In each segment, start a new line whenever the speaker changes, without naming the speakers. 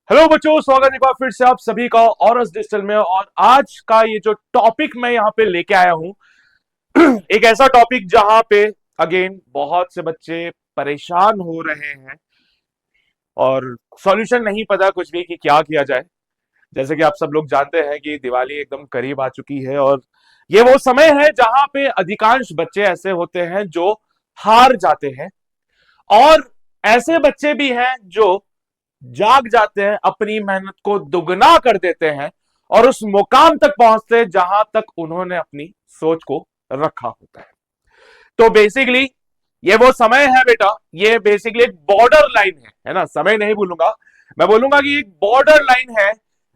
Hello बच्चों, स्वागत है एक बार फिर से आप सभी का ऑरस डिजिटल में। और आज का ये जो टॉपिक मैं यहाँ पे लेके आया हूँ एक ऐसा टॉपिक जहां पे अगेन बहुत से बच्चे परेशान हो रहे हैं और सॉल्यूशन नहीं पता कुछ भी कि क्या किया जाए। जैसे कि आप सब लोग जानते हैं कि दिवाली एकदम करीब आ चुकी है और ये वो समय है जहां पे अधिकांश बच्चे ऐसे होते हैं जो हार जाते हैं, और ऐसे बच्चे भी हैं जो जाग जाते हैं, अपनी मेहनत को दुगना कर देते हैं और उस मुकाम तक पहुंचते हैं जहां तक उन्होंने अपनी सोच को रखा होता है। तो बेसिकली ये वो समय है बेटा, ये बेसिकली एक बॉर्डर लाइन है ना। समय नहीं बोलूंगा, मैं बोलूंगा कि एक बॉर्डर लाइन है।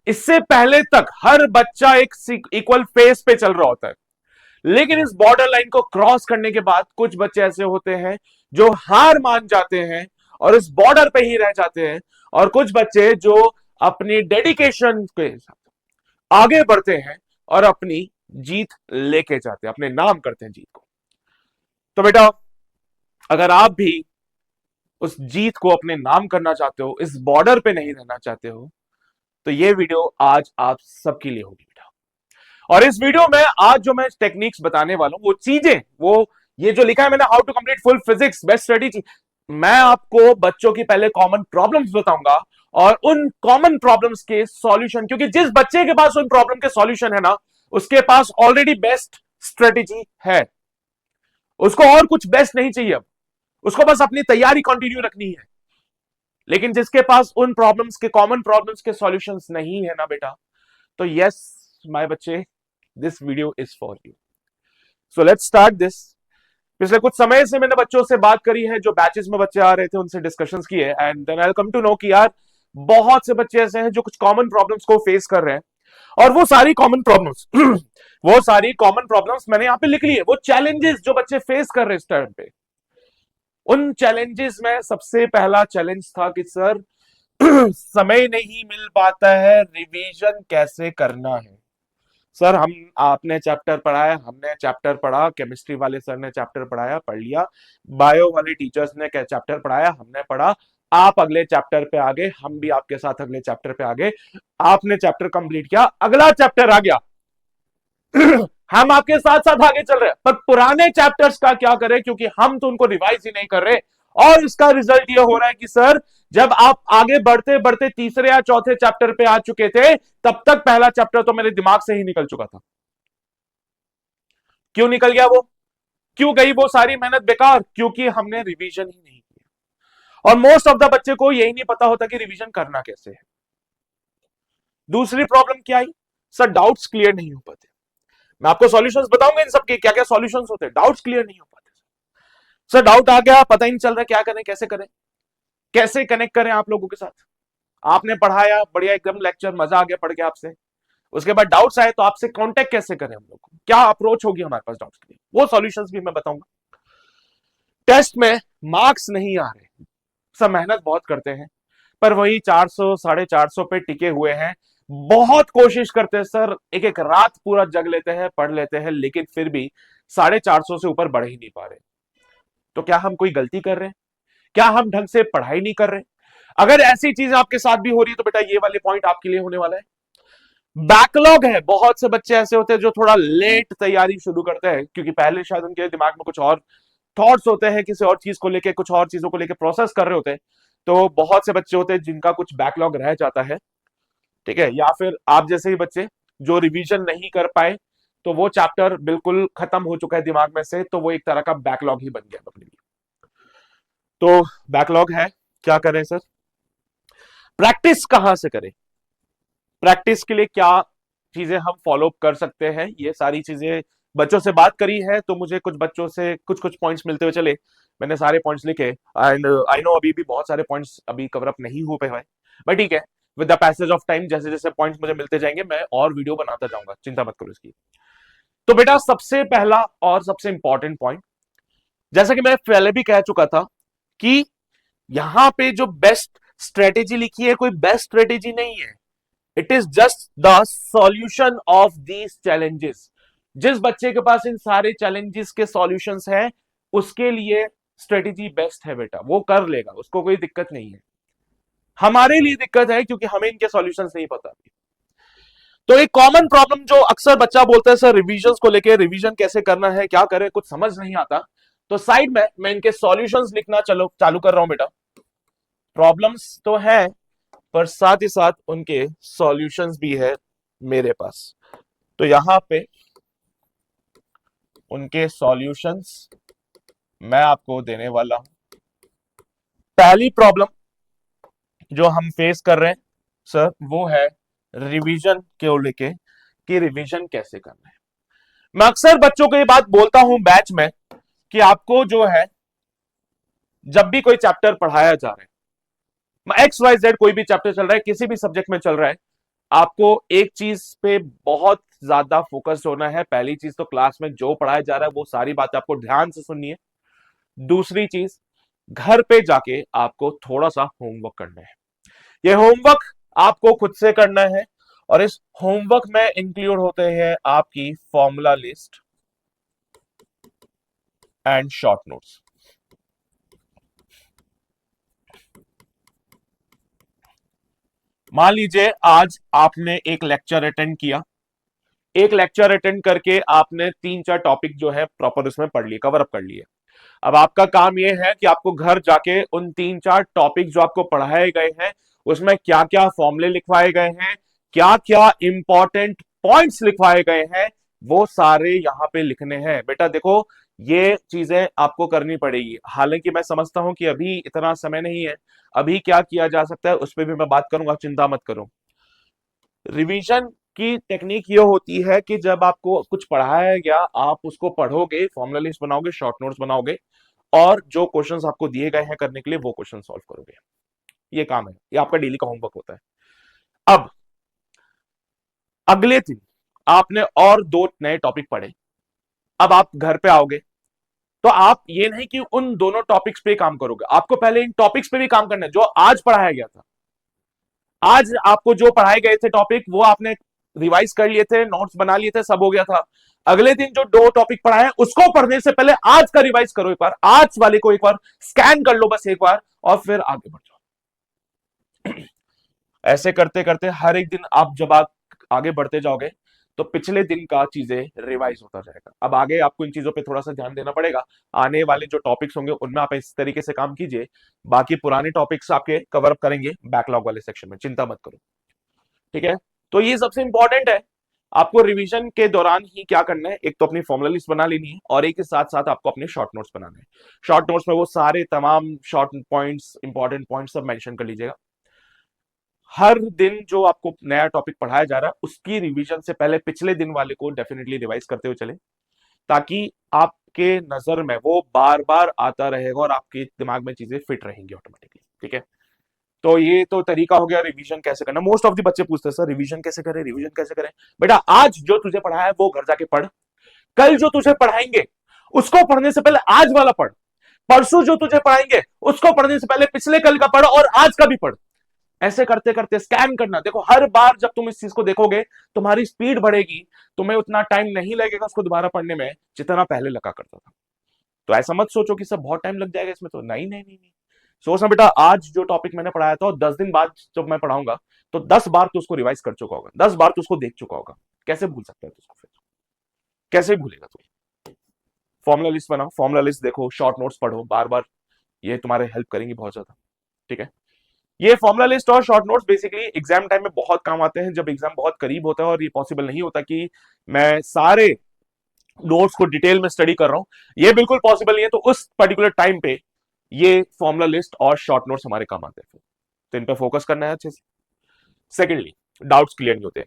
इससे पहले तक हर बच्चा एक इक्वल फेस पे चल रहा होता है, लेकिन इस बॉर्डर लाइन को क्रॉस करने के बाद कुछ बच्चे ऐसे होते हैं जो हार मान जाते हैं और इस बॉर्डर पे ही रह जाते हैं, और कुछ बच्चे जो अपनी डेडिकेशन के साथ आगे बढ़ते हैं और अपनी जीत लेके जाते हैं, अपने नाम करते हैं जीत को। तो बेटा, अगर आप भी उस जीत को अपने नाम करना चाहते हो, इस बॉर्डर पे नहीं रहना चाहते हो, तो ये वीडियो आज आप सबके लिए होगी बेटा। और इस वीडियो में आज जो मैं टेक्निक्स बताने वाला हूं, वो चीजें, वो ये जो लिखा है मैंने, how to complete full physics best strategy, मैं आपको बच्चों की पहले कॉमन प्रॉब्लम्स बताऊंगा और उन कॉमन प्रॉब्लम्स के सॉल्यूशन, क्योंकि जिस बच्चे के पास उन प्रॉब्लम के सॉल्यूशन है ना, उसके पास ऑलरेडी बेस्ट स्ट्रेटेजी है। उसको और कुछ बेस्ट नहीं चाहिए, अब उसको बस अपनी तैयारी कंटिन्यू रखनी है। लेकिन जिसके पास उन प्रॉब्लम्स के, कॉमन प्रॉब्लम्स के सॉल्यूशंस नहीं है ना बेटा, तो यस माय बच्चे, this video is for you. So let's start this. पिछले कुछ समय से मैंने बच्चों से बात करी है, जो बैचेस में बच्चे आ रहे थे उनसे डिस्कशंस किए, and then I come to know कि यार बहुत से बच्चे ऐसे हैं जो कुछ कॉमन प्रॉब्लम्स को फेस कर रहे हैं। और वो सारी कॉमन प्रॉब्लम्स वो सारी कॉमन प्रॉब्लम्स मैंने यहां पे लिख ली है। वो चैलेंजेस जो बच्चे फेस कर रहे हैं इस टाइम पे, उन चैलेंजेस में सबसे पहला चैलेंज था कि सर समय नहीं मिल पाता है, रिवीजन कैसे करना है। सर हम, आपने चैप्टर पढ़ाया, हमने चैप्टर पढ़ा, केमिस्ट्री वाले सर ने चैप्टर पढ़ाया, पढ़ लिया, बायो वाले टीचर्स ने चैप्टर पढ़ाया, हमने पढ़ा, आप अगले चैप्टर पे आ गए, हम भी आपके साथ अगले चैप्टर पे आ गए, आपने चैप्टर कंप्लीट किया, अगला चैप्टर आ गया हम आपके साथ साथ आगे चल रहे हैं, पर पुराने चैप्टर्स का क्या करें, क्योंकि हम तो उनको रिवाइज ही नहीं कर रहे। और इसका रिजल्ट ये हो रहा है कि सर जब आप आगे बढ़ते बढ़ते तीसरे या चौथे चैप्टर पे आ चुके थे, तब तक पहला चैप्टर तो मेरे दिमाग से ही निकल चुका था। क्यों निकल गया वो? क्यों गई वो सारी मेहनत बेकार? क्योंकि हमने रिवीजन ही नहीं किया। और मोस्ट ऑफ द बच्चे को यही नहीं पता होता कि रिवीजन करना कैसे है। दूसरी प्रॉब्लम क्या आई? सर डाउट्स क्लियर नहीं हो पाते। मैं आपको सॉल्यूशंस बताऊंगा इन सबके, क्या क्या सॉल्यूशंस होते हैं। डाउट्स क्लियर नहीं हो पाते सर, डाउट आ गया, पता ही नहीं चल रहा क्या करें, कैसे करें, कैसे कनेक्ट करें आप लोगों के साथ। आपने पढ़ाया बढ़िया, एकदम लेक्चर मजा आ गया पढ़ के आपसे, उसके बाद डाउट्स आए तो आपसे कांटेक्ट कैसे करें हम लोग को, क्या अप्रोच होगी हमारे पास डाउट्स के लिए, वो सॉल्यूशंस भी मैं बताऊंगा। टेस्ट में मार्क्स नहीं आ रहे, सब मेहनत बहुत करते हैं पर वही 400 450 पे टिके हुए हैं। बहुत कोशिश करते हैं सर, एक एक रात पूरा जग लेते हैं, पढ़ लेते हैं, लेकिन फिर भी 450 से ऊपर बढ़ ही नहीं पा रहे। तो क्या हम कोई गलती कर रहे हैं? क्या हम ढंग से पढ़ाई नहीं कर रहे? अगर ऐसी चीज आपके साथ भी हो रही है तो बेटा ये वाले पॉइंट आपके लिए होने वाला है। बैकलॉग है, बहुत से बच्चे ऐसे होते हैं जो थोड़ा लेट तैयारी शुरू करते हैं, क्योंकि पहले शायद उनके दिमाग में कुछ और थॉट्स होते हैं, किसी और चीज को लेके, कुछ और चीजों को लेके प्रोसेस कर रहे होते हैं। तो बहुत से बच्चे होते हैं जिनका कुछ बैकलॉग रह जाता है, ठीक है। या फिर आप जैसे ही बच्चे जो रिवीजन नहीं कर पाए, तो वो चैप्टर बिल्कुल खत्म हो चुका है दिमाग में से, तो वो एक तरह का बैकलॉग ही बन गया अपने लिए। तो बैकलॉग है, क्या करें सर? प्रैक्टिस कहां से करें? प्रैक्टिस के लिए क्या चीजें हम फॉलो कर सकते हैं, ये सारी चीजें बच्चों से बात करी है, तो मुझे कुछ बच्चों से कुछ कुछ पॉइंट्स मिलते हुए चले। मैंने सारे पॉइंट्स लिखे, एंड आई नो अभी भी बहुत सारे पॉइंट्स अभी कवर अप नहीं हो पाए, बट ठीक है, with the passage of time जैसे जैसे पॉइंट्स मुझे मिलते जाएंगे मैं और वीडियो बनाता जाऊंगा, चिंता मत करो इसकी। तो बेटा सबसे पहला और सबसे इंपॉर्टेंट पॉइंट, जैसा कि मैं पहले भी कह चुका था, कि यहां पे जो बेस्ट स्ट्रेटेजी लिखी है, कोई बेस्ट स्ट्रेटेजी नहीं है। It is just the solution of these challenges. जिस बच्चे के पास इन सारे चैलेंजेस के सॉल्यूशंस हैं, उसके लिए स्ट्रेटेजी बेस्ट है बेटा, वो कर लेगा, उसको कोई दिक्कत नहीं है। हमारे लिए दिक्कत है क्योंकि हमें इनके सॉल्यूशंस नहीं पता। तो एक कॉमन प्रॉब्लम जो अक्सर बच्चा बोलता है सर रिवीजन को लेके, रिवीजन कैसे करना है, क्या करें, कुछ समझ नहीं आता। तो साइड में मैं इनके सॉल्यूशंस लिखना चलो चालू कर रहा हूं बेटा। प्रॉब्लम्स तो है पर साथ ही साथ उनके सॉल्यूशंस भी है मेरे पास। तो यहां पे उनके सॉल्यूशंस मैं आपको देने वाला हूं। पहली प्रॉब्लम जो हम फेस कर रहे हैं सर वो है रिवीजन को लेके कि रिवीजन कैसे करना है। मैं अक्सर बच्चों को ये बात बोलता हूं बैच में कि आपको जो है जब भी कोई चैप्टर पढ़ाया जा रहा है, एक्स वाई जेड कोई भी चैप्टर चल रहा है, किसी भी सब्जेक्ट में चल रहा है, आपको एक चीज पे बहुत ज्यादा फोकस होना है। पहली चीज तो क्लास में जो पढ़ाया जा रहा है वो सारी बातें आपको ध्यान से सुननी है। दूसरी चीज, घर पे जाके आपको थोड़ा सा होमवर्क करना है। ये होमवर्क आपको खुद से करना है और इस होमवर्क में इंक्लूड होते हैं आपकी formula list and short notes. मान लीजिए आज आपने एक लेक्चर अटेंड किया, एक लेक्चर अटेंड करके आपने 3-4 टॉपिक जो है प्रॉपर उसमें पढ़ लिए, कवर अप कर लिए। अब आपका काम यह है कि आपको घर जाके उन 3-4 टॉपिक जो आपको पढ़ाए गए हैं उसमें क्या क्या फॉर्मूले लिखवाए गए हैं, क्या क्या इंपॉर्टेंट पॉइंट्स लिखवाए गए हैं, वो सारे यहां पे लिखने हैं। बेटा देखो ये चीजें आपको करनी पड़ेगी। हालांकि मैं समझता हूं कि अभी इतना समय नहीं है, अभी क्या किया जा सकता है उस पर भी मैं बात करूंगा, चिंता मत करो। रिवीजन की टेक्निक ये होती है कि जब आपको कुछ पढ़ाया गया आप उसको पढ़ोगे, फॉर्मूला लिस्ट बनाओगे, शॉर्ट नोट्स बनाओगे और जो क्वेश्चंस आपको दिए गए हैं करने के लिए वो क्वेश्चन सॉल्व करोगे। ये काम है, ये आपका डेली का होमवर्क होता है। अब अगले दिन आपने और 2 नए टॉपिक पढ़े, अब आप घर पे आओगे तो आप ये नहीं कि उन दोनों टॉपिक्स पे काम करोगे, आपको पहले इन टॉपिक्स पे भी काम करना है जो आज पढ़ाया गया था। आज आपको जो पढ़ाए गए थे टॉपिक वो आपने रिवाइज कर लिए थे, नोट्स बना लिए थे, सब हो गया था। अगले दिन जो 2 टॉपिक पढ़ाए उसको पढ़ने से पहले आज का रिवाइज करो, एक बार आज वाले को एक बार स्कैन कर लो बस एक बार और फिर आगे बढ़ जाओ। ऐसे करते करते हर एक दिन आप जब आप आगे बढ़ते जाओगे तो पिछले दिन का चीजें रिवाइज होता जाएगा। अब आगे आपको इन चीजों पे थोड़ा सा ध्यान देना पड़ेगा। आने वाले जो टॉपिक्स होंगे उनमें आप इस तरीके से काम कीजिए, बाकी पुराने टॉपिक्स आपके कवर अप करेंगे बैकलॉग वाले सेक्शन में, चिंता मत करो। ठीक है, तो ये सबसे इंपॉर्टेंट है। आपको रिवीजन के दौरान ही क्या करना है, एक तो अपनी फॉर्मुला लिस्ट बना लेनी है और एक के साथ साथ आपको अपने शॉर्ट नोट्स बनाने हैं। शॉर्ट नोट्स में वो सारे तमाम शॉर्ट पॉइंट्स, इंपॉर्टेंट पॉइंट्स सब मेंशन कर लीजिएगा। हर दिन जो आपको नया टॉपिक पढ़ाया जा रहा है उसकी रिवीजन से पहले पिछले दिन वाले को डेफिनेटली रिवाइज करते हुए चले, ताकि आपके नजर में वो बार बार आता रहेगा और आपके दिमाग में चीजें फिट रहेंगी ऑटोमेटिकली। ठीक है, तो ये तो तरीका हो गया रिवीजन कैसे करना। मोस्ट ऑफ द बच्चे पूछते हैं सर रिवीजन कैसे करें, रिवीजन कैसे करें। बेटा आज जो तुझे पढ़ाया है वो घर जाके पढ़, कल जो तुझे पढ़ाएंगे उसको पढ़ने से पहले आज वाला पढ़, परसों जो तुझे पढ़ाएंगे उसको पढ़ने से पहले पिछले कल का पढ़ और आज का भी पढ़। ऐसे करते करते स्कैन करना। देखो हर बार जब तुम इस चीज को देखोगे तुम्हारी स्पीड बढ़ेगी, तुम्हें उतना टाइम नहीं लगेगा उसको दोबारा पढ़ने में जितना पहले लगा करता था। तो ऐसा मत सोचो कि सब बहुत टाइम लग जाएगा इसमें, तो नहीं नहीं नहीं नहीं। सोचना बेटा आज जो टॉपिक मैंने पढ़ाया था और 10 दिन बाद जब मैं पढ़ाऊंगा तो 10 बार तो उसको रिवाइज कर चुका होगा, 10 बार तो उसको देख चुका होगा। कैसे भूल सकता है उसको, फिर कैसे भूलेगा तू। फॉर्मुला लिस्ट बनाओ, फॉर्मुला लिस्ट देखो, शॉर्ट नोट्स पढ़ो बार बार, ये तुम्हारे हेल्प करेंगी बहुत ज्यादा। ठीक है, ये फॉर्मुला लिस्ट और short notes basically exam time में बहुत काम आते हैं, जब एग्जाम बहुत करीब होता है और ये पॉसिबल नहीं होता कि मैं सारे नोट्स को डिटेल में स्टडी कर रहा हूं, ये बिल्कुल पॉसिबल नहीं है। तो उस पर्टिकुलर टाइम पे ये फॉर्मुला लिस्ट और शॉर्ट नोट्स हमारे काम आते हैं, तो इन पर फोकस करना है अच्छे से। सेकेंडली, डाउट्स क्लियर नहीं होते।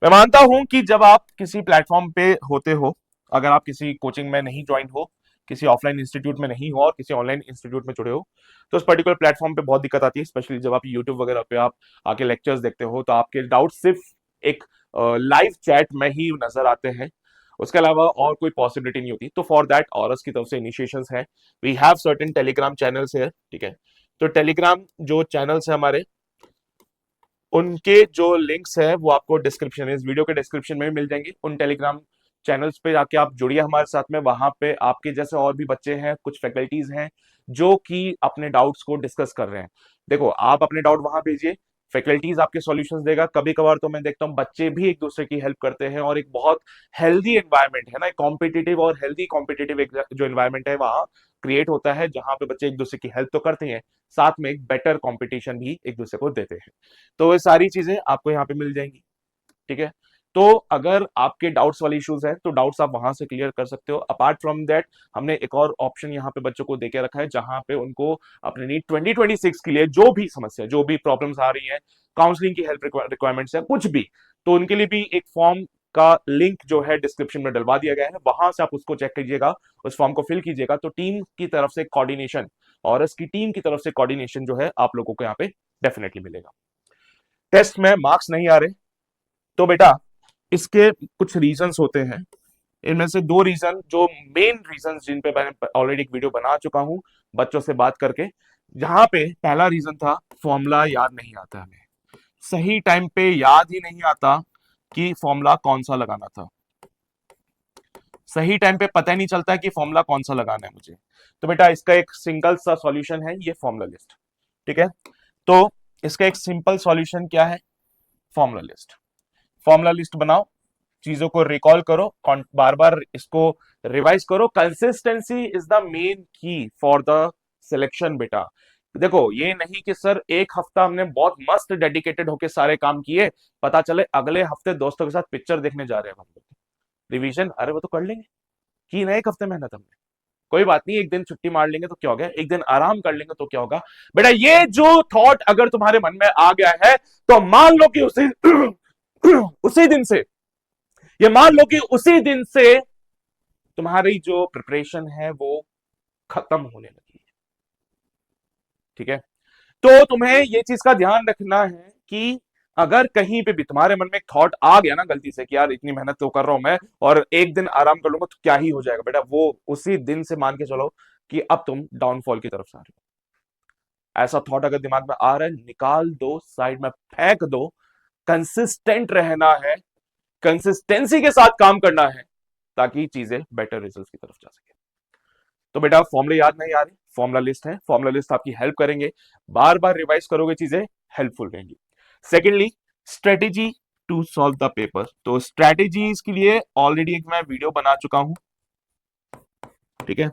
मैं मानता हूं कि जब आप किसी प्लेटफॉर्म पे होते हो, अगर आप किसी कोचिंग में नहीं ज्वाइन हो, किसी ऑफलाइन इंस्टीट्यूट में नहीं हो और किसी ऑनलाइन इंस्टीट्यूट में जुड़े हो, तो उस पर्टिकुलर प्लेटफॉर्म पे बहुत दिक्कत आती है। स्पेशली जब आप यूट्यूब वगैरह पे आप आके लेक्चर्स देखते हो तो आपके डाउट सिर्फ एक लाइव चैट में ही नजर आते हैं, उसके अलावा और कोई पॉसिबिलिटी नहीं होती। तो फॉर दैट ऑरस की तरफ से इनिशिएशंस है, we have certain Telegram channels है। ठीक है, तो टेलीग्राम जो चैनल्स है हमारे, उनके जो लिंक्स है वो आपको डिस्क्रिप्शन, इस वीडियो के डिस्क्रिप्शन में भी मिल जाएंगे। उन टेलीग्राम चैनल्स पे जाके आप जुड़िए हमारे साथ में। वहां पे आपके जैसे और भी बच्चे हैं, कुछ फैकल्टीज हैं जो कि अपने डाउट्स को डिस्कस कर रहे हैं। देखो, आप अपने डाउट वहां भेजिए, फैकल्टीज आपके सॉल्यूशंस देगा। कभी कभार तो मैं देखता हूँ बच्चे भी एक दूसरे की हेल्प करते हैं, और एक बहुत हेल्दी एनवायरनमेंट है ना, एक कॉम्पिटिटिव और हेल्दी कॉम्पिटिटिव एक जो एनवायरनमेंट है वहां क्रिएट होता है, जहां पे बच्चे एक दूसरे की हेल्प तो करते हैं, साथ में एक बेटर कंपटीशन भी एक दूसरे को देते हैं। तो ये सारी चीजें आपको यहाँ पे मिल जाएंगी, ठीक है। तो अगर आपके डाउट्स वाले इश्यूज हैं तो डाउट्स आप वहां से क्लियर कर सकते हो। अपार्ट फ्रॉम दैट, हमने एक और ऑप्शन यहाँ पे बच्चों को देके रखा है, जहां पे उनको अपने नीट 2026 के लिए जो भी समस्या, जो भी प्रॉब्लम्स आ रही हैं, काउंसलिंग की हेल्प रिक्वायरमेंट्स है कुछ भी, तो उनके लिए भी एक फॉर्म का लिंक जो है डिस्क्रिप्शन में डलवा दिया गया है। वहां से आप उसको चेक कीजिएगा, उस फॉर्म को फिल कीजिएगा, तो टीम की तरफ से कोऑर्डिनेशन, और इसकी टीम की तरफ से कोऑर्डिनेशन जो है आप लोगों को यहाँ पे डेफिनेटली मिलेगा। टेस्ट में मार्क्स नहीं आ रहे तो बेटा इसके कुछ रीजंस होते हैं। इनमें से दो रीजन जो मेन रीजन, जिन पे मैंने ऑलरेडी एक वीडियो बना चुका हूं बच्चों से बात करके, जहां पे पहला रीजन था फॉर्मूला याद नहीं आता हमें, सही टाइम पे याद ही नहीं आता कि फॉर्मूला कौन सा लगाना था, सही टाइम पे पता ही नहीं चलता कि फॉर्मूला कौन सा लगाना है मुझे। तो बेटा इसका एक सिंगल सा सॉल्यूशन है, ये फॉर्मूला लिस्ट, ठीक है। तो इसका एक सिंपल सॉल्यूशन क्या है, फॉर्मूला लिस्ट। फॉर्मूला लिस्ट बनाओ, चीजों को रिकॉल करो, बार बार इसको रिवाइज करो। कंसिस्टेंसी इज द मेन की फॉर द सिलेक्शन बेटा। देखो, ये नहीं कि सर एक हफ्ता हमने बहुत मस्त डेडिकेटेड होके सारे काम किए, पता चले अगले हफ्ते दोस्तों के साथ पिक्चर देखने जा रहे हैं हम लोग, रिवीजन, अरे वो तो कर लेंगे, की ना एक हफ्ते मेहनत हमने, कोई बात नहीं, एक दिन छुट्टी मार लेंगे तो क्या हो गया, एक दिन आराम कर लेंगे तो क्या होगा। बेटा ये जो थॉट अगर तुम्हारे मन में आ गया है, तो मान लो कि उसी उसी दिन से, ये मान लो कि उसी दिन से तुम्हारी जो प्रिपरेशन है वो खत्म होने लगी है, ठीक है। तो तुम्हें ये चीज का ध्यान रखना है कि अगर कहीं पे भी तुम्हारे मन में एक थॉट आ गया ना गलती से कि यार इतनी मेहनत तो कर रहा हूं मैं और एक दिन आराम कर लूंगा तो क्या ही हो जाएगा, बेटा वो उसी दिन से मान के चलो कि अब तुम डाउनफॉल की तरफ से आ रहे हो। ऐसा थॉट अगर दिमाग में आ रहा है, निकाल दो, साइड में फेंक दो। कंसिस्टेंट रहना है, कंसिस्टेंसी के साथ काम करना है, ताकि चीजें बेटर रिजल्ट की तरफ जा सके। तो बेटा फॉर्मूले याद नहीं आ रहे, फॉर्मूला लिस्ट है, फॉर्मूला लिस्ट आपकी हेल्प करेंगे, बार बार रिवाइज करोगे चीजें हेल्पफुल रहेंगी। Secondly, strategy to solve the paper. तो स्ट्रेटेजीज के लिए ऑलरेडी एक मैं वीडियो बना चुका हूं, ठीक है।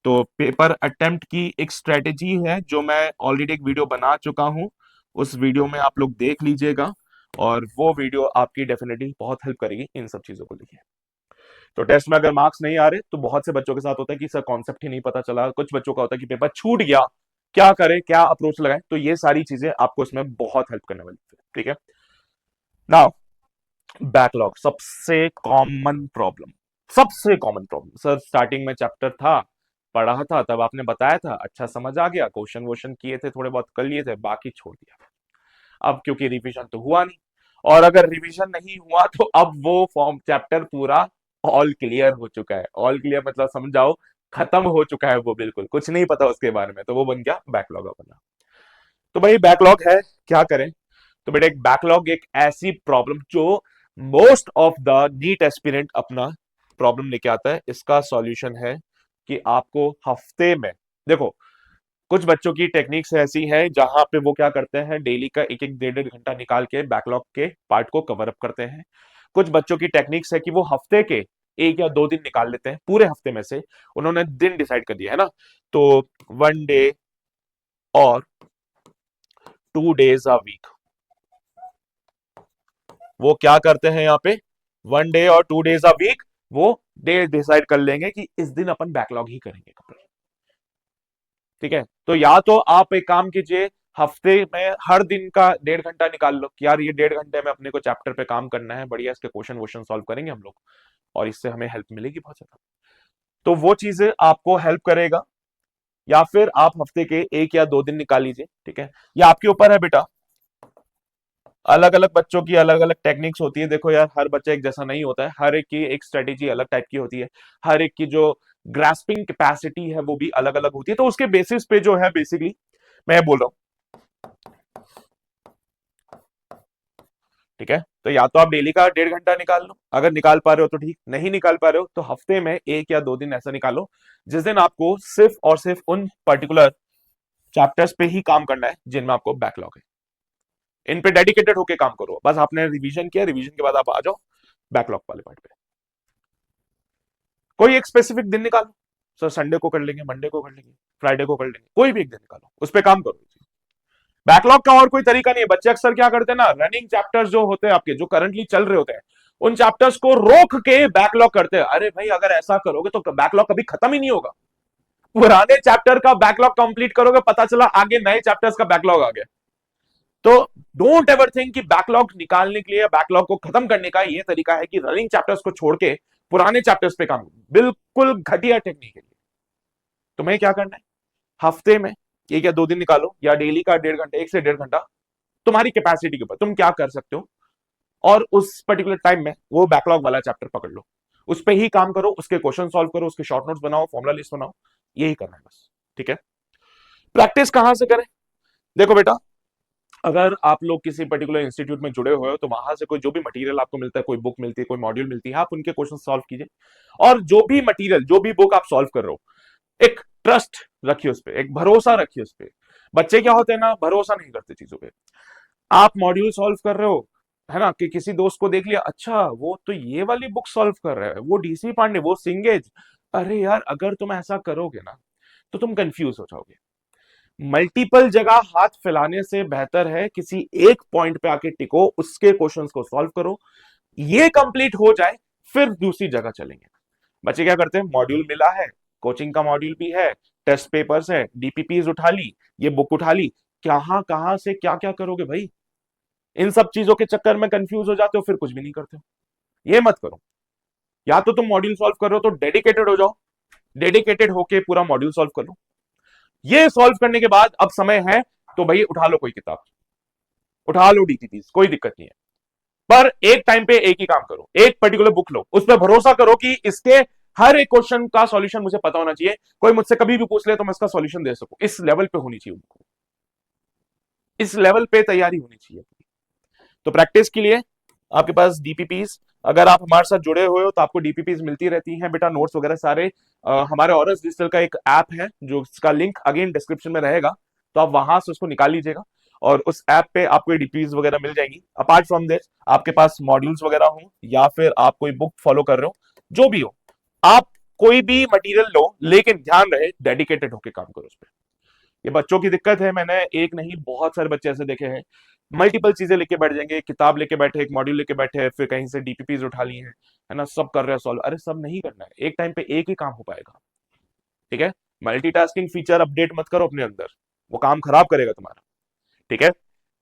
तो पेपर अटेम्प्ट की एक स्ट्रेटेजी है जो मैं ऑलरेडी एक वीडियो बना चुका हूं, उस वीडियो में आप लोग देख लीजिएगा, और वो वीडियो आपकी डेफिनेटली बहुत हेल्प करेगी इन सब चीजों को लेके। तो टेस्ट में अगर मार्क्स नहीं आ रहे तो बहुत से बच्चों के साथ होता है कि सर कॉन्सेप्ट ही नहीं पता चला, कुछ बच्चों का होता है कि पेपर छूट गया, क्या करें, क्या अप्रोच लगाएं। तो ये सारी चीजें आपको इसमें बहुत हेल्प करने वाली है, ठीक है। नाउ, बैकलॉग सबसे कॉमन प्रॉब्लम, सबसे कॉमन प्रॉब्लम। सर स्टार्टिंग में चैप्टर था, पढ़ा था, तब आपने बताया था, अच्छा समझ आ गया, क्वेश्चन वोश्चन किए थे, थोड़े बहुत कर लिए थे, बाकी छोड़ दिया। अब क्योंकि रिवीजन तो हुआ नहीं, और अगर रिवीजन नहीं हुआ तो अब वो फॉर्म चैप्टर पूरा ऑल क्लियर हो चुका है। ऑल क्लियर मतलब समझाओ खत्म हो चुका है, वो बिल्कुल कुछ नहीं पता उसके बारे में, तो वो बन गया बैकलॉग अपना। तो भाई बैकलॉग है, क्या करें। तो बेटा एक बैकलॉग एक ऐसी प्रॉब्लम जो most of the NEET aspirant अपना प्रॉब्लम लेके आता है। इसका सॉल्यूशन है कि आपको हफ्ते में, देखो कुछ बच्चों की टेक्निक्स ऐसी है जहां पे वो क्या करते हैं, डेली का एक एक डेढ़ डेढ़ घंटा निकाल के बैकलॉग के पार्ट को कवर अप करते हैं। कुछ बच्चों की टेक्निक्स है कि वो हफ्ते के एक या दो दिन निकाल लेते हैं, पूरे हफ्ते में से उन्होंने दिन डिसाइड कर दिया है ना, तो 1 डे और 2 डेज अ वीक, वो क्या करते हैं यहाँ पे, 1 डे और 2 डेज अ वीक वो डे डिसाइड कर लेंगे कि इस दिन अपन बैकलॉग ही करेंगे, ठीक है। तो या तो आप एक काम कीजिए, हफ्ते में हर दिन का 1.5 घंटा निकाल लो कि यार ये 1.5 घंटे में अपने को चैप्टर पे काम करना है, बढ़िया इसके क्वेश्चन वोश्चन सॉल्व करेंगे हम लोग, और इससे हमें हेल्प मिलेगी बहुत ज्यादा। तो वो चीजें आपको हेल्प करेगा। या फिर आप हफ्ते के एक या दो दिन निकाल लीजिए, ठीक है। ये आपके ऊपर है बेटा, अलग अलग बच्चों की अलग अलग टेक्निक्स होती है। देखो यार हर बच्चा एक जैसा नहीं होता है, हर एक की एक स्ट्रेटेजी अलग टाइप की होती है, हर एक की जो ग्रास्पिंग कैपेसिटी है वो भी अलग अलग होती है। तो उसके बेसिस पे जो है बेसिकली मैं बोल रहा हूं, ठीक है, तो या तो आप डेली का 1.5 घंटा निकाल लो, अगर निकाल पा रहे हो तो ठीक, नहीं निकाल पा रहे हो तो हफ्ते में 1 या 2 दिन ऐसा निकालो जिस दिन आपको सिर्फ और सिर्फ उन पर्टिकुलर चैप्टर्स पे ही काम करना है जिनमें आपको बैकलॉग है। इन पे डेडिकेटेड होके काम करो, बस आपने रिवीजन किया, रिवीजन के बाद आप आ जाओ बैकलॉग वाले पार्ट पे। कोई एक स्पेसिफिक दिन निकालो, सर संडे को कर लेंगे, मंडे को कर लेंगे, फ्राइडे को कर लेंगे, कोई भी एक दिन निकालो, उस पर काम करो। बैकलॉग का और कोई तरीका नहीं है। बच्चे अक्सर क्या करते हैं ना, रनिंग चैप्टर्स जो होते हैं आपके, जो करंटली चल रहे होते हैं, उन चैप्टर्स को रोक के बैकलॉग करते हैं। अरे भाई अगर ऐसा करोगे तो बैकलॉग कभी खत्म ही नहीं होगा। पुराने चैप्टर का बैकलॉग कंप्लीट करोगे, पता चला आगे नए चैप्टर्स का बैकलॉग आ गया। तो डोंट एवर थिंक कि बैकलॉग निकालने के लिए, बैकलॉग को खत्म करने का ये तरीका है कि रनिंग चैप्टर्स को छोड़ के पुराने चैप्टर्स पे काम। बिल्कुल घटिया टेक्निक है। तुम्हें क्या करना है, हफ्ते में 1 या 2 दिन निकालो, या डेली का 1.5 घंटा, 1 से 1.5 घंटा, तुम्हारी कैपेसिटी के ऊपर तुम क्या कर सकते हो, और उस पर्टिकुलर टाइम में वो बैकलॉग वाला चैप्टर पकड़ लो, उस पर ही काम करो, उसके क्वेश्चन सॉल्व करो, उसके शॉर्ट नोट्स बनाओ, फॉर्मुला लिस्ट बनाओ, यही करना है बस। ठीक है, प्रैक्टिस कहां से करें? देखो बेटा, अगर आप लोग किसी पर्टिकुलर इंस्टीट्यूट में जुड़े हुए हो तो वहां से कोई जो भी मटेरियल आपको मिलता है, कोई बुक मिलती है, कोई मॉड्यूल मिलती है, आप उनके क्वेश्चन सॉल्व कीजिए। और जो भी मटेरियल, जो भी बुक आप सॉल्व कर रहे हो, एक ट्रस्ट रखिए उस पर, एक भरोसा रखिए उस पर। बच्चे क्या होते हैं ना, भरोसा नहीं करते चीजों पे। आप मॉड्यूल सॉल्व कर रहे हो, है ना, कि किसी दोस्त को देख लिया, अच्छा वो तो ये वाली बुक सॉल्व कर रहा है, वो डीसी पांडे, वो सिंगेज। अरे यार, अगर तुम ऐसा करोगे ना तो तुम कंफ्यूज हो जाओगे। मल्टीपल जगह हाथ फैलाने से बेहतर है किसी एक पॉइंट पे आके टिको, उसके क्वेश्चंस को सॉल्व करो, ये कंप्लीट हो जाए, फिर दूसरी जगह चलेंगे। बच्चे क्या करते हैं, मॉड्यूल मिला है, कोचिंग का मॉड्यूल भी है, टेस्ट पेपर्स है, डीपीपीज उठा ली, ये बुक उठा ली, कहां कहां से क्या क्या करोगे भाई? इन सब चीजों के चक्कर में कंफ्यूज हो जाते हो, फिर कुछ भी नहीं करते हो। ये मत करो। या तो तुम मॉड्यूल सॉल्व कर रहे हो तो डेडिकेटेड हो जाओ, डेडिकेटेड होके पूरा मॉड्यूल सॉल्व कर लो। ये सॉल्व करने के बाद अब समय है तो भाई उठा लो कोई किताब, उठा लो डीपीपीज, कोई दिक्कत नहीं है। पर एक टाइम पे एक ही काम करो, एक पर्टिकुलर बुक लो, उस पर भरोसा करो कि इसके हर एक क्वेश्चन का सॉल्यूशन मुझे पता होना चाहिए, कोई मुझसे कभी भी पूछ ले तो मैं इसका सॉल्यूशन दे सकूं। इस लेवल पे होनी चाहिए उनको, इस लेवल पे तैयारी होनी चाहिए। तो प्रैक्टिस के लिए आपके पास डीपीपीज, अगर आप हमारे साथ जुड़े हुए हो तो आपको डीपीपीज मिलती रहती हैं बेटा, नोट्स वगैरह सारे। हमारे ऑरस डिजिटल का एक ऐप है जो, इसका लिंक अगेन डिस्क्रिप्शन में रहेगा, तो आप वहां से उसको निकाल लीजिएगा और उस ऐप पे आपको डीपीपीज वगैरह मिल जाएंगी। अपार्ट फ्रॉम दिस, आपके पास मॉड्यूल्स वगैरह हो या फिर आप कोई बुक फॉलो कर रहे हो, जो भी हो, आप कोई भी मटेरियल लो, लेकिन ध्यान रहे डेडिकेटेड होकर काम करो उस पर। ये बच्चों की दिक्कत है, मैंने एक नहीं बहुत सारे बच्चे ऐसे देखे हैं, मल्टीपल चीजें लेके बैठ जाएंगे, एक किताब लेके बैठे, एक मॉड्यूल लेके बैठे, फिर कहीं से डीपीपीज उठा लिए हैं, है ना, सब कर रहे हैं सॉल्व। अरे सब नहीं करना है, एक टाइम पे एक ही काम हो पाएगा। ठीक है, मल्टीटास्किंग फीचर अपडेट मत करो अपने अंदर, वो काम खराब करेगा तुम्हारा। ठीक है,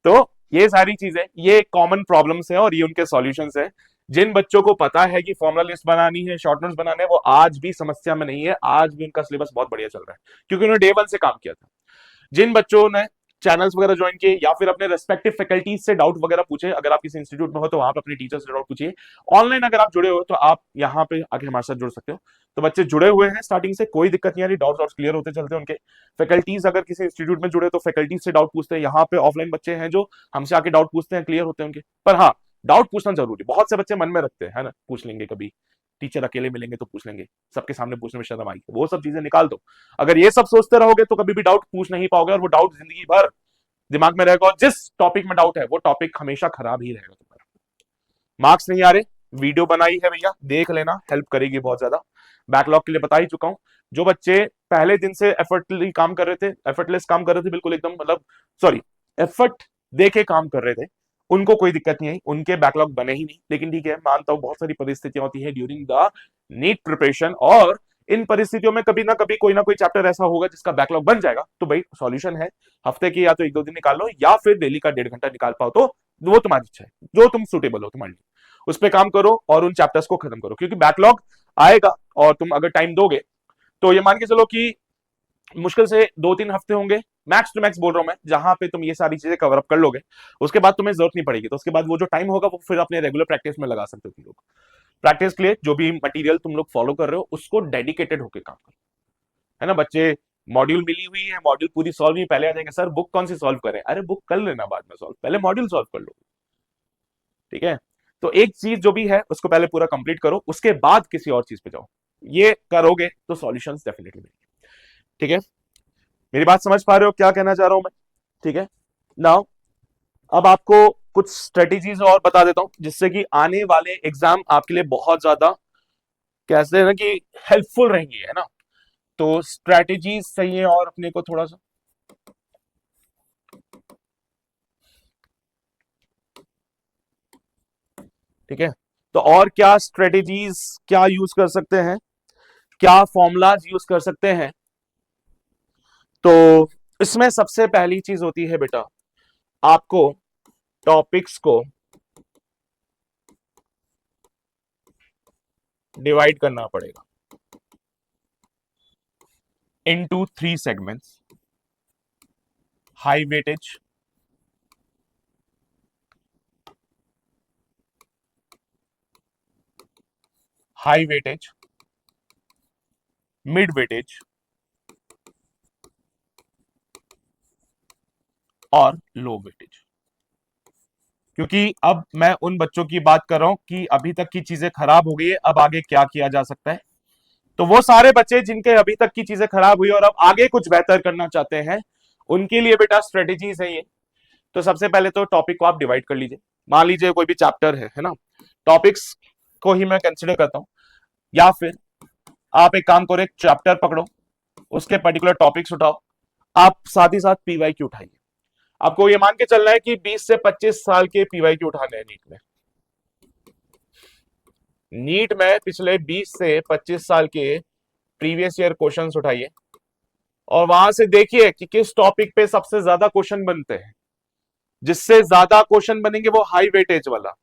तो ये सारी चीजें, ये कॉमन प्रॉब्लम्स है और ये उनके सॉल्यूशंस है। जिन बच्चों को पता है कि फॉर्मुला लिस्ट बनानी है, शॉर्ट नोट्स बनाने हैं, वो आज भी समस्या में नहीं है, आज भी उनका सिलेबस बहुत बढ़िया चल रहा है, क्योंकि उन्होंने डे 1 से काम किया था। जिन बच्चों ने चैनल्स वगैरह ज्वाइन किए या फिर अपने रेस्पेक्टिव फैकल्टीज से डाउट वगैरह पूछे, अगर आप किसी इंस्टीट्यूट में हो तो वहां पर अपने टीचर से डाउट पूछिए। ऑनलाइन अगर आप जुड़े हो तो आप यहाँ पे आके हमारे साथ जुड़ सकते हो। तो बच्चे जुड़े हुए हैं स्टार्टिंग से, कोई दिक्कत नहीं आ रही, डाउट्स क्लियर होते चलते हैं उनके। फैकल्टीज अगर किसी इंस्टीट्यूट में जुड़े तो फैकल्टीज से डाउट पूछते हैं, यहाँ पे ऑफलाइन बच्चे हैं जो हमसे आके डाउट पूछते हैं, क्लियर होते हैं उनके। पर हाँ, डाउट पूछना जरूरी, बहुत से बच्चे मन में रखते हैं, है ना, पूछ लेंगे कभी, टीचर अकेले मिलेंगे तो पूछ लेंगे, सबके सामने पूछने में शर्म आई, वो सब चीजें निकाल दो। अगर ये सब सोचते रहोगे तो कभी भी डाउट पूछ नहीं पाओगे, और वो डाउट जिंदगी भर दिमाग में रहेगा, और जिस टॉपिक में डाउट है वो टॉपिक हमेशा खराब ही रहेगा तुम्हारा। मार्क्स नहीं आ रहे, वीडियो बनाई है भैया, देख लेना, हेल्प करेगी बहुत ज्यादा। बैकलॉग के लिए बता ही चुका हूं। जो बच्चे पहले दिन से एफर्टली काम कर रहे थे, एफर्टलेस काम कर रहे थे, बिल्कुल एकदम, मतलब सॉरी, एफर्ट देके काम कर रहे थे, उनको कोई दिक्कत नहीं आई, उनके बैकलॉग बने ही नहीं। लेकिन ठीक है, मानता हूं बहुत सारी परिस्थितियां होती है ड्यूरिंग द नीट प्रिपरेशन, और इन परिस्थितियों में कभी ना कभी कोई ना कोई चैप्टर ऐसा होगा जिसका बैकलॉग बन जाएगा। तो भाई सॉल्यूशन है, हफ्ते की या तो 1-2 दिन निकाल लो, या फिर डेली का 1.5 घंटा निकाल पाओ तो वो तुम्हारी इच्छा है, जो तुम सुटेबल हो तुम्हारे लिए, उस पर काम करो और उन चैप्टर्स को खत्म करो। क्योंकि बैकलॉग आएगा और तुम अगर टाइम दोगे तो ये मान के चलो कि मुश्किल से 2-3 हफ्ते होंगे, मैक्स टू मैक्स बोल रहा हूं मैं, जहां पे तुम ये सारी चीजें कवर अप कर लोगे, उसके बाद तुम्हें जरूरत नहीं पड़ेगी। तो उसके बाद वो जो टाइम होगा वो फिर अपने रेगुलर प्रैक्टिस में लगा सकते हो तुम लोग। प्रैक्टिस के लिए जो भी मटेरियल तुम लोग फॉलो कर रहे हो उसको डेडिकेटेड होकर काम करो, है ना। बच्चे मॉड्यूल मिली हुई है, मॉड्यूल पूरी सॉल्व ही, पहले आ जाएंगे सर बुक कौन सी सॉल्व करें, अरे बुक कर लेना बाद में सॉल्व, पहले मॉड्यूल सॉल्व कर लो। ठीक है। तो एक चीज जो भी है उसको पहले पूरा कंप्लीट करो, उसके बाद किसी और चीज पे जाओ। ये करोगे तो सॉल्यूशंस डेफिनेटली मिलेंगे। ठीक है, मेरी बात समझ पा रहे हो क्या कहना चाह रहा हूं मैं? ठीक है। नाउ अब आपको कुछ स्ट्रेटेजीज और बता देता हूं जिससे कि आने वाले एग्जाम आपके लिए बहुत ज्यादा कैसे है ना कि हेल्पफुल रहेंगी, है ना। तो स्ट्रेटेजीज सही है और अपने को थोड़ा सा, ठीक है। तो और क्या स्ट्रेटेजीज क्या यूज कर सकते हैं, क्या फॉर्मूलाज यूज कर सकते हैं? तो इसमें सबसे पहली चीज होती है बेटा, आपको टॉपिक्स को डिवाइड करना पड़ेगा into 3 segments. High weightage, high weightage, mid weightage और लो वेटेज। क्योंकि अब मैं उन बच्चों की बात कर रहा हूं कि अभी तक की चीजें खराब हो गई है, अब आगे क्या किया जा सकता है। तो वो सारे बच्चे जिनके अभी तक की चीजें खराब हुई और अब आगे कुछ बेहतर करना चाहते हैं, उनके लिए बेटा स्ट्रेटेजीज है ये। तो सबसे पहले तो टॉपिक को आप डिवाइड कर लीजिए। मान लीजिए कोई भी चैप्टर है ना, टॉपिक्स को ही मैं कंसिडर करता हूं। या फिर आप एक काम करो, एक चैप्टर पकड़ो, उसके पर्टिकुलर टॉपिक्स उठाओ, आप साथ ही साथ पीवाईक्यू उठाइए। आपको ये मान के चलना है कि 20 से 25 साल के पीवाईक्यू उठाने हैं नीट में। नीट में पिछले 20 से 25 साल के प्रीवियस ईयर क्वेश्चंस उठाइए और वहां से देखिए कि किस टॉपिक पे सबसे ज्यादा क्वेश्चन बनते हैं। जिससे ज्यादा क्वेश्चन बनेंगे वो हाई वेटेज वाला,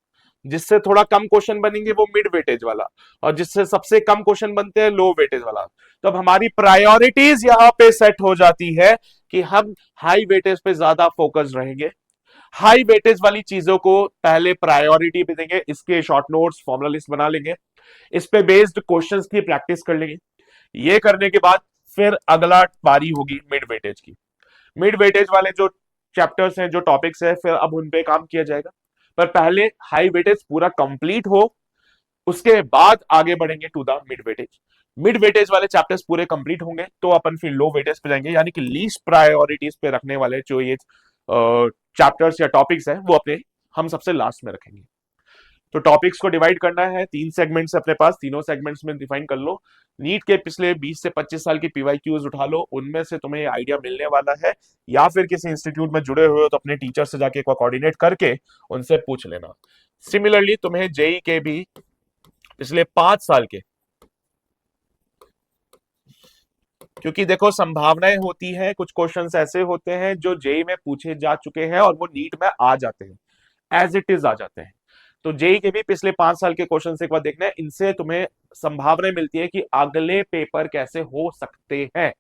जिससे थोड़ा कम क्वेश्चन बनेंगे वो मिड वेटेज वाला, और जिससे सबसे कम क्वेश्चन बनते हैं लो वेटेज वाला। तो अब हमारी प्रायोरिटीज यहां पे सेट हो जाती है कि हम हाई वेटेज पे ज्यादा फोकस रहेंगे। हाई वेटेज वाली चीजों को पहले प्रायोरिटी पे देंगे, इसके शॉर्ट नोट्स फॉर्मुला लिस्ट बना लेंगे, इस पे बेस्ड क्वेश्चंस की प्रैक्टिस कर लेंगे। ये करने के बाद फिर अगला पारी होगी मिड वेटेज की। मिड वेटेज वाले जो चैप्टर्स हैं, जो टॉपिक्स हैं, फिर अब उन पे काम किया जाएगा। पर पहले हाई वेटेज पूरा कंप्लीट हो, उसके बाद आगे बढ़ेंगे to the mid weightage. Mid weightage वाले चैप्टर्स पूरे कंप्लीट होंगे तो अपन फिर लो वेटेज पे जाएंगे, यानी कि लीस्ट प्रायोरिटीज पे रखने वाले जो ये चैप्टर्स या टॉपिक्स हैं वो अपने हम सबसे लास्ट में रखेंगे। तो टॉपिक्स को डिवाइड करना है 3 सेगमेंट्स अपने पास, तीनों सेगमेंट्स में डिफाइन कर लो। नीट के पिछले 20 से 25 साल की पीवाईक्यूज उठा लो, उनमें से तुम्हें आइडिया मिलने वाला है। या फिर किसी इंस्टीट्यूट में जुड़े हुए हो तो अपने टीचर से जाके कोऑर्डिनेट करके उनसे पूछ लेना। सिमिलरली तुम्हें जेई के भी पिछले 5 साल के, क्योंकि देखो संभावनाएं होती है, कुछ क्वेश्चंस ऐसे होते हैं जो जेई में पूछे जा चुके हैं और वो नीट में आ जाते हैं, एज इट इज आ जाते हैं। तो जेई के भी पिछले 5 साल के क्वेश्चन एक बार देखना है, इनसे तुम्हें संभावना मिलती है कि अगले पेपर कैसे हो सकते हैं।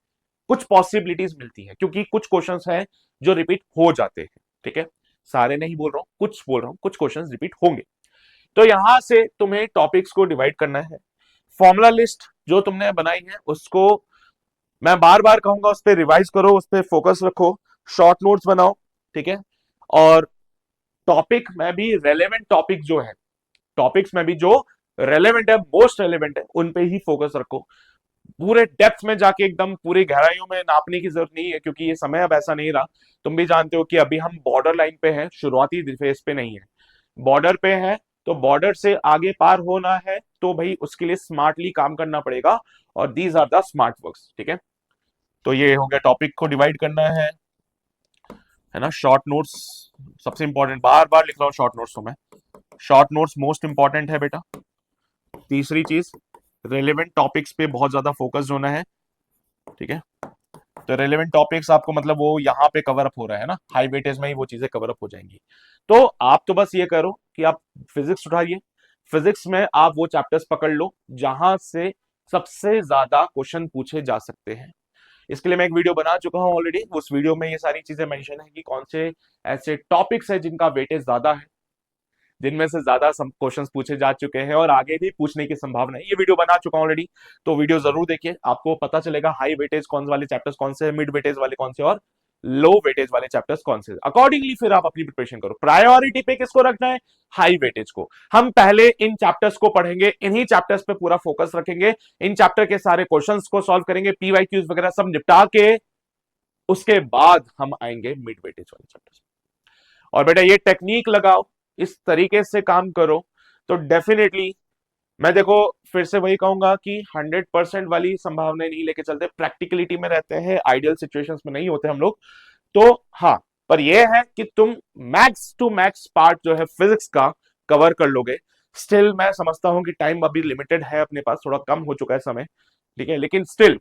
कुछ पॉसिबिलिटीज मिलती है क्योंकि कुछ क्वेश्चंस हैं जो रिपीट हो जाते हैं। ठीक है, सारे नहीं बोल रहा हूं, कुछ बोल रहा हूं, कुछ क्वेश्चंस रिपीट होंगे। तो यहां से तुम्हें टॉपिक्स को डिवाइड करना है। फॉर्मुला लिस्ट जो तुमने बनाई है उसको मैं बार बार कहूंगा, उस पर रिवाइज करो, उस पर फोकस रखो, शॉर्ट नोट्स बनाओ। ठीक है, और टॉपिक में भी रेलेवेंट टॉपिक जो है, टॉपिक्स में भी जो रेलेवेंट है, मोस्ट रेलेवेंट है, उन पे ही फोकस रखो। पूरे डेप्थ में जाके एकदम पूरी गहराइयों में नापने की जरूरत नहीं है, क्योंकि ये समय अब ऐसा नहीं रहा। तुम भी जानते हो कि अभी हम बॉर्डर लाइन पे हैं, शुरुआती फेज पे नहीं है, बॉर्डर पे है। तो बॉर्डर से आगे पार होना है तो भाई उसके लिए स्मार्टली काम करना पड़ेगा, और these are the smart works. ठीक है, तो ये हो गया, टॉपिक को डिवाइड करना है ना। शॉर्ट नोट्स सबसे इंपॉर्टेंट, बार बार लिख रहा हूं शॉर्ट नोट्स, तो मैं शॉर्ट नोट्स मोस्ट इंपॉर्टेंट है बेटा। तीसरी चीज, रेलेवेंट टॉपिक्स पे बहुत ज्यादा फोकस होना है। ठीक है, तो रेलेवेंट टॉपिक्स आपको मतलब वो यहाँ पे कवर अप हो रहा है ना, हाई वेटेज में ही वो चीजें कवर अप हो जाएंगी। तो आप तो बस ये करो कि आप फिजिक्स उठाइए, फिजिक्स में आप वो चैप्टर्स पकड़ लो जहां से सबसे ज्यादा क्वेश्चन पूछे जा सकते हैं। इसके लिए मैं एक वीडियो बना चुका हूं ऑलरेडी, उस वीडियो में ये सारी चीजें मेंशन है कि कौन से ऐसे टॉपिक्स है जिनका वेटेज ज्यादा है, जिनमें से ज्यादा क्वेश्चंस पूछे जा चुके हैं और आगे भी पूछने की संभावना है। ये वीडियो बना चुका हूं ऑलरेडी, तो वीडियो जरूर देखिए, आपको पता चलेगा हाई वेटेज कौन वाले चैप्टर्स कौन से, मिड वेटेज वाले कौन से, और लो वेटेज वाले चैप्टर्स कौन से, अकॉर्डिंगली फिर आप अपनी प्रिपरेशन करो। प्रायोरिटी पे किसको रखना है, हाई वेटेज को। हम पहले इन चैप्टर्स को पढ़ेंगे, इन्हीं चैप्टर्स पे पूरा फोकस रखेंगे, इन चैप्टर के सारे क्वेश्चंस को सॉल्व करेंगे, पीवाईक्यूज वगैरह सब निपटा के उसके बाद हम आएंगे मिड वेटेज वाले चैप्टर्स। और बेटा ये टेक्निक लगाओ, इस तरीके से काम करो, तो डेफिनेटली मैं देखो फिर से वही कहूंगा कि 100% वाली संभावना नहीं लेके चलते, प्रैक्टिकलिटी में रहते हैं, आइडियल सिचुएशंस में नहीं होते हम लोग। तो हाँ, पर यह है कि तुम मैक्स टू मैक्स पार्ट जो है फिजिक्स का कवर कर लोगे। स्टिल मैं समझता हूं कि टाइम अभी लिमिटेड है अपने पास, थोड़ा कम हो चुका है समय, ठीक है, लेकिन still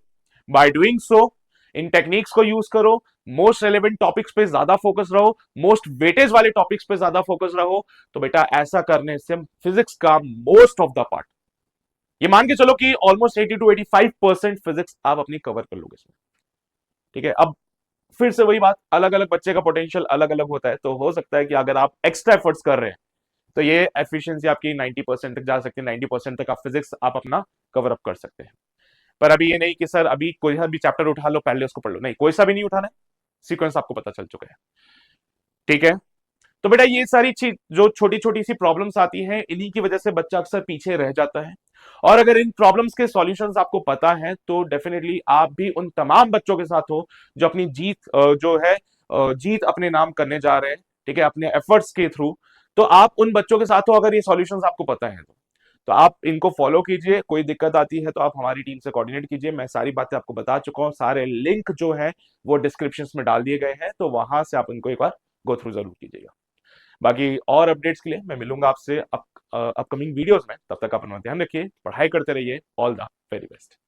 by doing so in techniques को यूज करो, मोस्ट रेलेवेंट टॉपिक्स पे ज्यादा फोकस रहो, मोस्ट वेटेज वाले टॉपिक्स पे ज्यादा फोकस रहो। तो बेटा ऐसा करने से फिजिक्स का मोस्ट ऑफ द पार्ट, ये मान के चलो कि ऑलमोस्ट 80 to 85% फिजिक्स आप अपनी कवर कर लोगे इसमें, ठीक है। अब फिर से वही बात, अलग अलग बच्चे का पोटेंशियल अलग अलग होता है, तो हो सकता है कि अगर आप एक्स्ट्रा एफर्ट्स कर रहे हैं तो ये एफिशिएंसी आपकी 90% तक जा सकती है, 90% तक आप फिजिक्स आप अपना कवर अप कर सकते हैं। पर अभी ये नहीं कि सर अभी कोई सा भी चैप्टर उठा लो पहले उसको पढ़ लो, नहीं, कोई सा भी नहीं उठाना है, सीक्वेंस आपको पता चल चुका है, ठीक है। तो बेटा ये सारी चीज जो छोटी छोटी सी प्रॉब्लम्स आती हैं, इन्हीं की वजह से बच्चा अक्सर पीछे रह जाता है। और अगर इन प्रॉब्लम्स के सॉल्यूशंस आपको पता है तो डेफिनेटली आप भी उन तमाम बच्चों के साथ हो जो अपनी जीत जो है जीत अपने नाम करने जा रहे हैं, ठीक है, अपने एफर्ट्स के थ्रू। तो आप उन बच्चों के साथ हो अगर ये सॉल्यूशंस आपको पता है तो आप इनको फॉलो कीजिए। कोई दिक्कत आती है तो आप हमारी टीम से कोऑर्डिनेट कीजिए, मैं सारी बातें आपको बता चुका हूं, सारे लिंक जो है वो डिस्क्रिप्शन में डाल दिए गए हैं, तो वहां से आप इनको एक बार गो थ्रू जरूर कीजिएगा। बाकी और अपडेट्स के लिए मैं मिलूंगा आपसे अपकमिंग वीडियोस में, तब तक अपना ध्यान रखिए, पढ़ाई करते रहिए, ऑल द वेरी बेस्ट।